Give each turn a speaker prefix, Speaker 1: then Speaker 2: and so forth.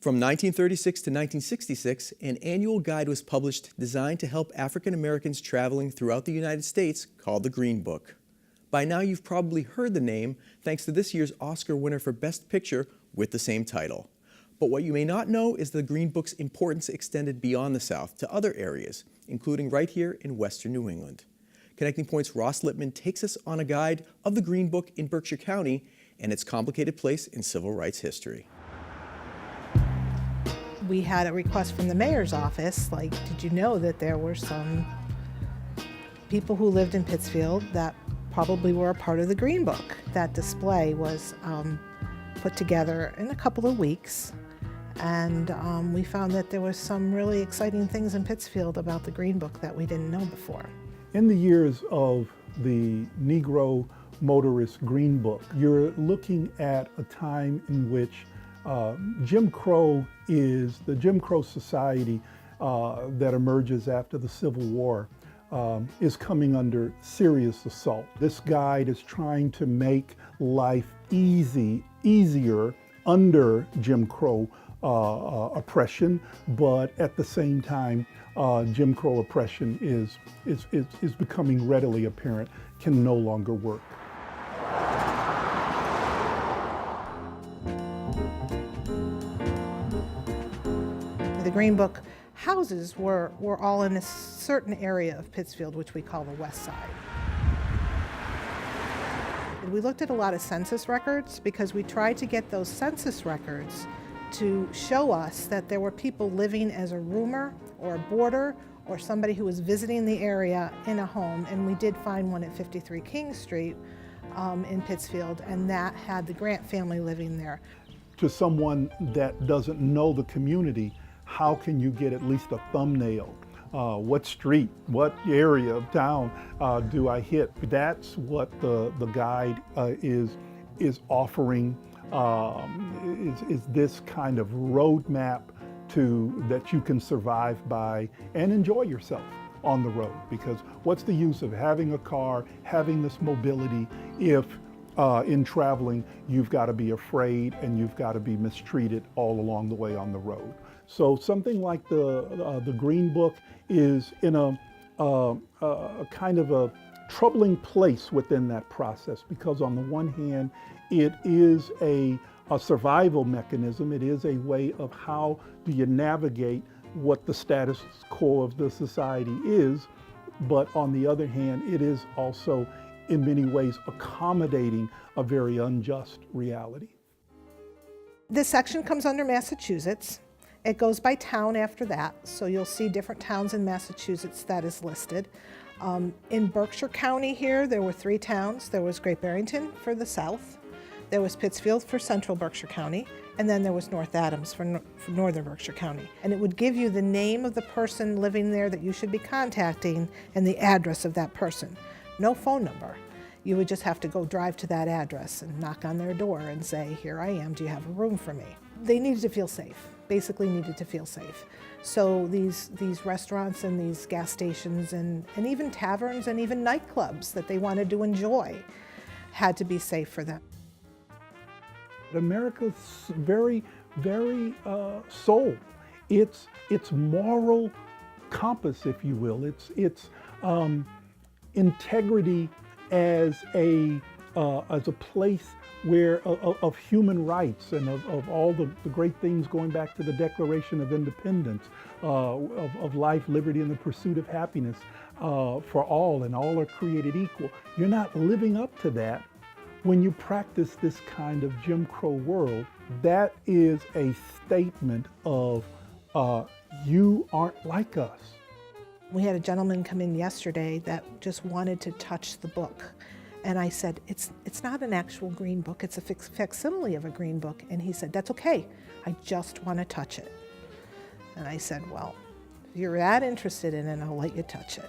Speaker 1: From 1936 to 1966, an annual guide was published designed to help African Americans traveling throughout the United States called the Green Book. By now you've probably heard the name thanks to this year's Oscar winner for Best Picture with the same title. But what you may not know is the Green Book's importance extended beyond the South to other areas, including right here in Western New England. Connecting Point's Ross Lippman takes us on a guide of the Green Book in Berkshire County and its complicated place in civil rights history.
Speaker 2: We had a request from the mayor's office, like, did you know that there were some people who lived in Pittsfield that probably were a part of the Green Book? That display was put together in a couple of weeks, and we found that there was some really exciting things in Pittsfield about the Green Book that we didn't know before.
Speaker 3: In the years of the Negro Motorist Green Book, you're looking at a time in which Jim Crow society that emerges after the Civil War is coming under serious assault. This guide is trying to make life easier under Jim Crow oppression, but at the same time, Jim Crow oppression is becoming readily apparent, can no longer work.
Speaker 2: The Green Book houses were all in a certain area of Pittsfield, which we call the West Side. We looked at a lot of census records because we tried to get those census records to show us that there were people living as a roomer or a boarder or somebody who was visiting the area in a home, and we did find one at 53 King Street in Pittsfield, and that had the Grant family living there.
Speaker 3: To someone that doesn't know the community, how can you get at least a thumbnail? What street, what area of town do I hit? That's what the guide is offering, is this kind of roadmap that you can survive by and enjoy yourself on the road. Because what's the use of having a car, having this mobility, if in traveling you've got to be afraid and you've got to be mistreated all along the way on the road. So something like the Green Book is in a kind of a troubling place within that process, because on the one hand, it is a survival mechanism. It is a way of how do you navigate what the status quo of the society is, but on the other hand, it is also in many ways accommodating a very unjust reality.
Speaker 2: This section comes under Massachusetts. It goes by town after that, so you'll see different towns in Massachusetts that is listed. In Berkshire County here, there were 3 towns. There was Great Barrington for the south, there was Pittsfield for central Berkshire County, and then there was North Adams for northern Berkshire County. And it would give you the name of the person living there that you should be contacting and the address of that person. No phone number. You would just have to go drive to that address and knock on their door and say, here I am, do you have a room for me? They needed to feel safe, basically needed to feel safe. So these restaurants and these gas stations and even taverns and even nightclubs that they wanted to enjoy had to be safe for them.
Speaker 3: America's very, very soul. It's moral compass, if you will. It's integrity as a place where of human rights and of all the great things going back to the Declaration of Independence, of life, liberty, and the pursuit of happiness for all, and all are created equal. You're not living up to that when you practice this kind of Jim Crow world. That is a statement of you aren't like us.
Speaker 2: We had a gentleman come in yesterday that just wanted to touch the book. And I said, it's not an actual Green Book, it's a facsimile of a Green Book. And he said, that's okay, I just want to touch it. And I said, well, if you're that interested in it, I'll let you touch it.